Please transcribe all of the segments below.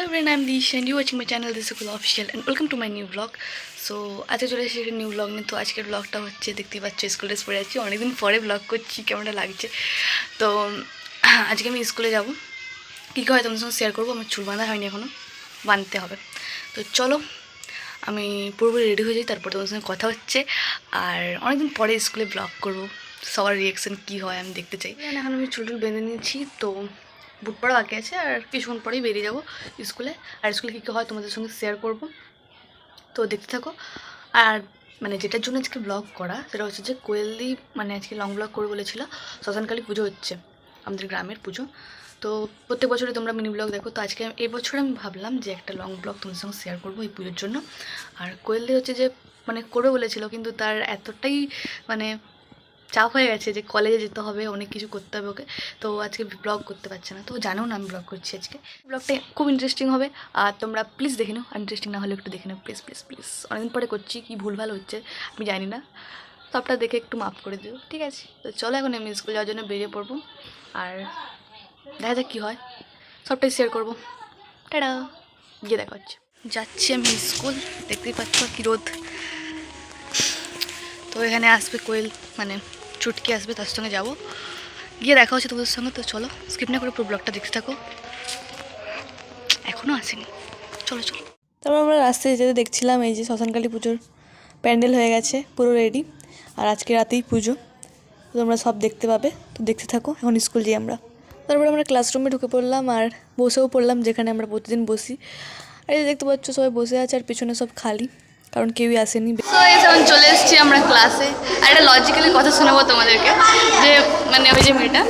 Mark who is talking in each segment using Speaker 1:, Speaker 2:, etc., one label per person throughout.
Speaker 1: everyone, I'm Dish and you're watching my channel This is Official and welcome to my new vlog. So আজকে চলে এসেছি new blog নিয়ে। তো আজকের ব্লগটা হচ্ছে দেখতেই পাচ্ছ স্কুল ড্রেস পরে আছি, অনেকদিন পরে ব্লগ করছি, কেমনটা লাগছে। তো আজকে আমি স্কুলে যাব, কী কী হয় তোমাদের সঙ্গে শেয়ার করবো। আমার চুল বাঁধা হয়নি, এখনও বাঁধতে হবে। তো চলো আমি পুরোপুরি রেডি হয়ে যাই, তারপর তোমাদের সঙ্গে কথা হচ্ছে। আর অনেকদিন পরে স্কুলে ব্লগ করবো, সবার রিয়াকশান কী হয় আমি দেখতে চাই। এখন আমি চুল বেঁধে নিয়েছি, তো বুট পড়া বাকি আছে, আর কিছুক্ষণ পরেই বেরিয়ে যাবো স্কুলে। আর স্কুলে কী কী হয় তোমাদের সঙ্গে শেয়ার করব, তো দেখতে থাকো। আর মানে যেটার জন্য আজকে ব্লগ করা সেটা হচ্ছে যে কোয়েলদি মানে আজকে লং ব্লগ করে বলেছিল, শ্মশানকালী পুজো হচ্ছে আমাদের গ্রামের পুজো। তো প্রত্যেক বছরই তোমরা মিনি ব্লগ দেখো, তো আজকে এবছর আমি ভাবলাম যে একটা লং ব্লগ তোমাদের সঙ্গে শেয়ার করবো এই পুজোর জন্য। আর কোয়েলদি হচ্ছে যে মানে করবে বলেছিল, কিন্তু তার এতটাই মানে চাপ হয়ে গেছে যে কলেজে যেতে হবে, অনেক কিছু করতে হবে ওকে, তো আজকে ব্লগ করতে পারছে না। তো জানো না আমি ব্লগ করছি আজকে, ব্লগটা খুব ইন্টারেস্টিং হবে। আর তোমরা প্লিজ দেখে নাও, ইন্টারেস্টিং না হলে একটু দেখে নাও প্লিজ প্লিজ প্লিজ। অনেকদিন পরে করছি, কি ভুলভাল হচ্ছে আমি জানি না, সবটা দেখে একটু মাফ করে দিও, ঠিক আছে? তো চলো এখন আমি স্কুল যাওয়ার জন্য বেরিয়ে পড়বো, আর দেখা যাক কী হয়, সবটাই শেয়ার করবো। টাটা, গিয়ে দেখা হচ্ছে। যাচ্ছি আমি স্কুল, দেখতেই পাচ্ছ কি রোদ। তো এখানে আসবে কোয়েল মানে চুটকি আসবে, তার সঙ্গে যাবো, গিয়ে দেখা হচ্ছে তোমাদের সঙ্গে। তো চলো স্কিপ না করে পুরো ব্লগটা দেখতে থাকো, এখনও আসেনি, চলো চলো। তারপর আমরা রাস্তায় যেতে দেখছিলাম এই যে শ্মশানকালী পুজোর প্যান্ডেল হয়ে গেছে পুরো রেডি, আর আজকে রাতেই পুজো, তোমরা সব দেখতে পাবে। তো দেখতে থাকো, এখন স্কুল যাই আমরা। তারপরে আমরা ক্লাসরুমে ঢুকে পড়লাম আর বসেও পড়লাম, যেখানে আমরা প্রতিদিন বসি। আর এই দেখতে পাচ্ছ সবাই বসে আছে, আর পিছনে সব খালি, কারণ কেউই আসেনি। তো এই যেমন চলে এসেছি আমরা ক্লাসে, আর একটা লজিক্যালি কথা শোনাবো তোমাদেরকে, যে মানে ওই যে মেয়েটা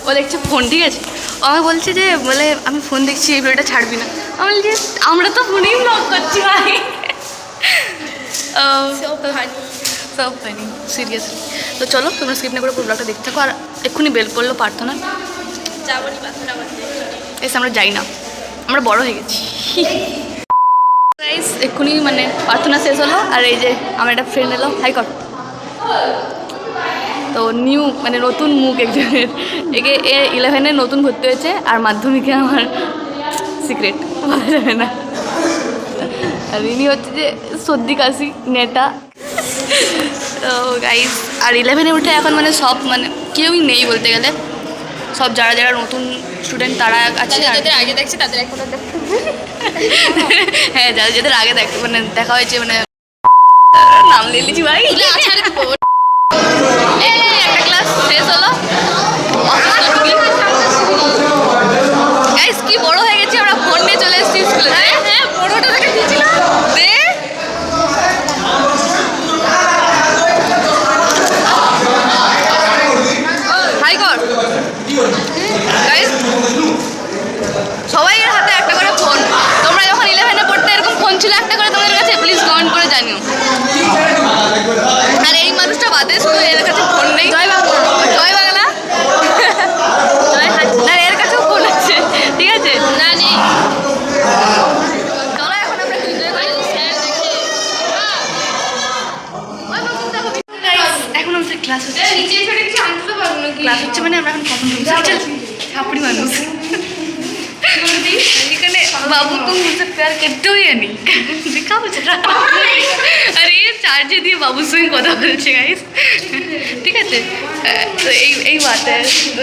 Speaker 1: ও দেখছে ফোন, ঠিক আছে, ও আমাকে বলছে যে বলে আমি ফোন দেখছি, এই ভিডিওটা ছাড়বি না। আমি বলছি আমরা তো ফোনেই ব্লগ করছি ভাই। সব ফানি সিরিয়াসলি। তো চলো তোমরা স্কিপ না করে পুরো ব্লগটা দেখতে থাকো। আর এক্ষুনি বেল পড়লো প্রার্থনা, এসে আমরা যাই না, আমরা বড় হয়ে গেছি। এক্ষুনি মানে প্রার্থনা শেষ হলো, আর এই যে আমার একটা ফ্রেন্ড এলো, হাই কর। তো নিউ মানে নতুন মুখ একজনের, একে 11-এ নতুন ভর্তি হয়েছে, আর মাধ্যমিকে আমার সিক্রেট বলা যাবে না। আর ইনি হচ্ছে যে সর্দি কাশি নেটা। তো গাইস, আর 11-এ উঠে এখন মানে সব মানে কেউই নেই বলতে গেলে, সব যারা যারা নতুন স্টুডেন্ট তারা আছে, যাদের আগে দেখছে তাদের এখন হ্যাঁ যাদের যাদের আগে মানে দেখা হয়েছে, মানে নাম নিয়ে নিচ্ছি ভাই। একটা ক্লাস শেষ হলো, গাইস কি বড় হয়ে গেছি আমরা, ফোন নিয়ে চলে এসেছি স্কুলে। হ্যাঁ বড়টা দেখে দিয়েছিলাম দে। হাই কর গাইস, সবাই এর হাতে একটা করে ফোন। তোমরা যখন 11-এ পড়তে এরকম ফোন ছিল একটা করে তোমাদের কাছে? প্লিজ কমেন্ট করে জানিও। আর এই মানুষটা বাদে শুধু এর কাছে ফোন নেই। জয় বাংলা, জয় বাংলা, না এর কাছেও ফোন আছে, ঠিক আছে? না নেই। চলো এখন আমরা এনজয় করি। এখন আমাদের ক্লাস হচ্ছে, ক্লাস হচ্ছে মানে আমরা এখন কখন ছাপড়ি মানুষ এখানে। বাবু তুম মুঝে প্যার করতে হই नहीं दिखा बेचारा, अरे চার্জে দিয়ে বাবুর সঙ্গে কথা বলছে গাইস, ঠিক আছে? তো এই বাত তো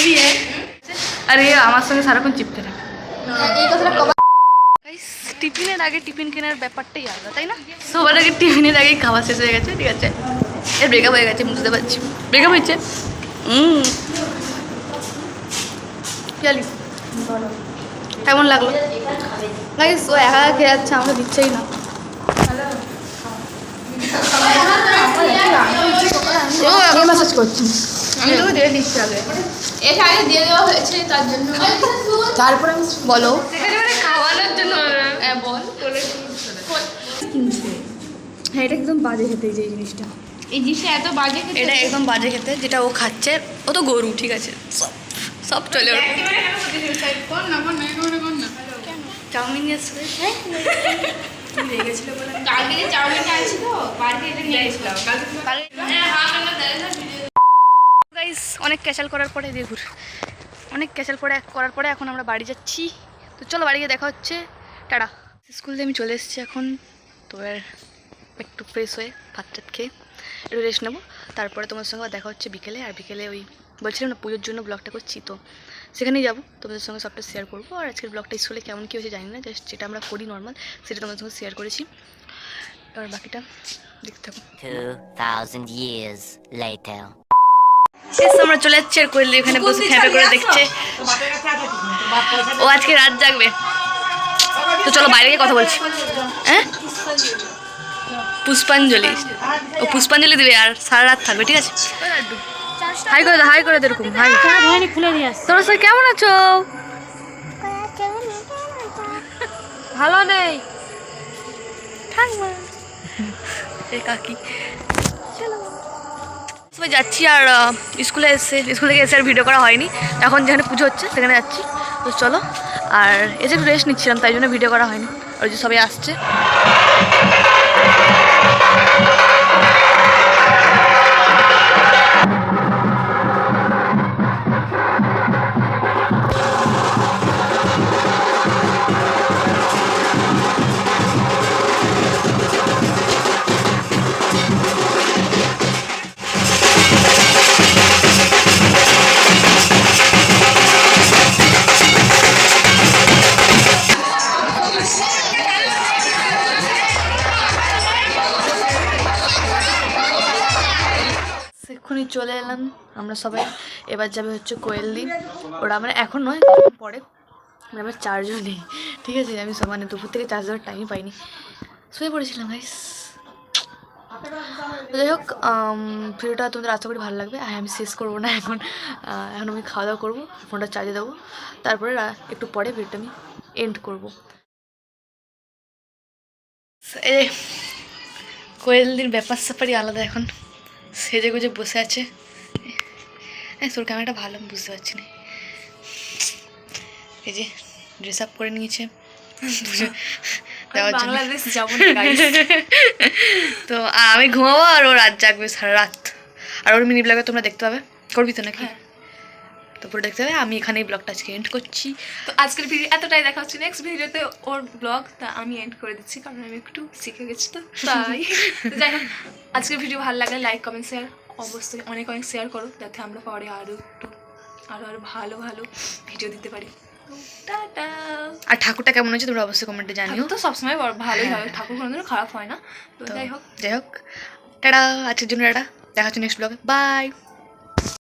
Speaker 1: এই হ্যাঁ, আরে আমার সঙ্গে সারাক্ষণ চিপতে থাকে। গাইস টিফিনের আগে টিফিন কেনার ব্যাপারটাই আলাদা, তাই না? সবার আগে টিফিনের আগেই খাওয়া শেষ হয়ে গেছে, ঠিক আছে? এর ব্রেকআপ হয়ে গেছে, বুঝতে পারছি ব্রেকআপ হয়েছে। চলি কেমন লাগলো গাইস? ও একা খেয়ে যাচ্ছে, আমাকে দিচ্ছেই না। ও মেসেজ করছি, আমি তোকে দিয়ে দিচ্ছি আগে, এটা আগে দিয়ে দেওয়া হয়েছে তার জন্য। তারপরে বলো খাওয়ানোর জন্য বল কিনছে। হ্যাঁ এটা একদম বাজে খেতে, এই যে এই জিনিসটা, এই জিনিসটা এত বাজে খেতে, এটা একদম বাজে খেতে। যেটা ও খাচ্ছে ও তো গরু, ঠিক আছে? সব চলে ওর। চাউমিন এসে রেগেছিল বলে কালকে যে চাউমিনটা আছে তো বাড়িতে এটা নিয়ে গেছিলাম গাইস। অনেক ক্যাচাল করার পরে দেখুন, অনেক ক্যাচাল করার পরে এখন আমরা বাড়ি যাচ্ছি। তো চলো বাড়ি গিয়ে দেখা হচ্ছে, টাটা। স্কুল থেকে আমি চলে এসেছি এখন, তো এবার একটু ফ্রেশ হয়ে ভাত টাত খেয়ে একটু রেস্ট নেবো, তারপরে তোমার সঙ্গে দেখা হচ্ছে বিকেলে। আর বিকেলে ওই বলছিলাম না পুজোর জন্য ব্লগটা করছি, তো সেখানেই যাবো, তোমাদের সঙ্গে সবটা শেয়ার করবো। আর আজকের ব্লগটা স্কুলে কেমন কী হয়েছে জানি না, জাস্ট যেটা আমরা করি নর্মাল সেটা তোমাদের সঙ্গে শেয়ার করেছি। আর বাকিটা দেখতে থাকো।
Speaker 2: 2000 years later.
Speaker 1: আমরা চলে যাচ্ছি, আর কোয়েল এখানে বসে খেপে করে দেখছে, ও আজকে রাত জাগবে। তো চলো বাইরে গিয়ে কথা বলছি। হ্যাঁ পুষ্পাঞ্জলি, ও পুষ্পাঞ্জলি দিবে আর সারা রাত থাকবে, ঠিক আছে? হাই করে দে, হাই করে দে, এরকম হাই। তোমরা সবাই কেমন আছো?
Speaker 3: ভালো নেই
Speaker 1: এই কাকি সবাই যাচ্ছি। আর স্কুল থেকে এসে আর ভিডিও করা হয়নি, এখন যেখানে পুজো হচ্ছে সেখানে যাচ্ছি। তো চলো, আর এসে একটু রেস্ট নিচ্ছিলাম, তাই জন্য ভিডিও করা হয়নি। আর যে সবাই আসছে, এক্ষুনি চলে এলাম আমরা সবাই। এবার যাবে হচ্ছে কোয়েলদি, ওরা মানে এখন নয় পরে, মানে আমার চার্জও নেই, ঠিক আছে? আমি মানে দুপুর থেকে চার্জ দেওয়ার টাইমই পাইনি, শুয়ে পড়েছিলাম গাইস। যাই হোক, ভিডিওটা তোমাদের আশা করি ভালো লাগবে। আর আমি শেষ করবো না এখন, এখন আমি খাওয়া দাওয়া করবো, ফোনটা চার্জে দেবো, তারপরে একটু পরে ভিডিওটা আমি এন্ড করবো। এই কোয়েলদির ব্যাপার স্যাপারই আলাদা, এখন সেজে গুজে বসে আছে। তোর ক্যামেরাটা ভালো আমি বুঝতে পারছি না। এই যে ড্রেস আপ করে নিয়েছে দেওয়ার জন্য। তো আমি ঘুমাবো আর ও রাত জাগবে সারা রাত। আর ওর মিনি ব্লগে তোমরা দেখতে পাবে, করবি তো নাকি? তো পুরো দেখতে হবে। আমি এখানেই ব্লগটা আজকে এন্ড করছি।
Speaker 3: তো আজকের ভিডিও এতটাই, দেখা হচ্ছে নেক্সট ভিডিওতে ওর ব্লগ, তা আমি এন্ড করে দিচ্ছি কারণ আমি একটু শিখে গেছি, তো তাই। তো যাই হোক, আজকের ভিডিও ভালো লাগলে লাইক কমেন্ট শেয়ার অবশ্যই অনেক শেয়ার করো, যাতে আমরা পরে আরও ভালো ভালো ভিডিও দিতে পারি। টাটা।
Speaker 1: আর ঠাকুরটা কেমন হয়েছে তোমরা অবশ্যই কমেন্টে জানিও।
Speaker 3: তো সবসময় ভালোই হয়, ঠাকুর কোনোদিনও খারাপ হয় না। তো যাই হোক
Speaker 1: টাটা, আজকের জন্য টাটা, দেখা হচ্ছে নেক্সট ব্লগে, বাই।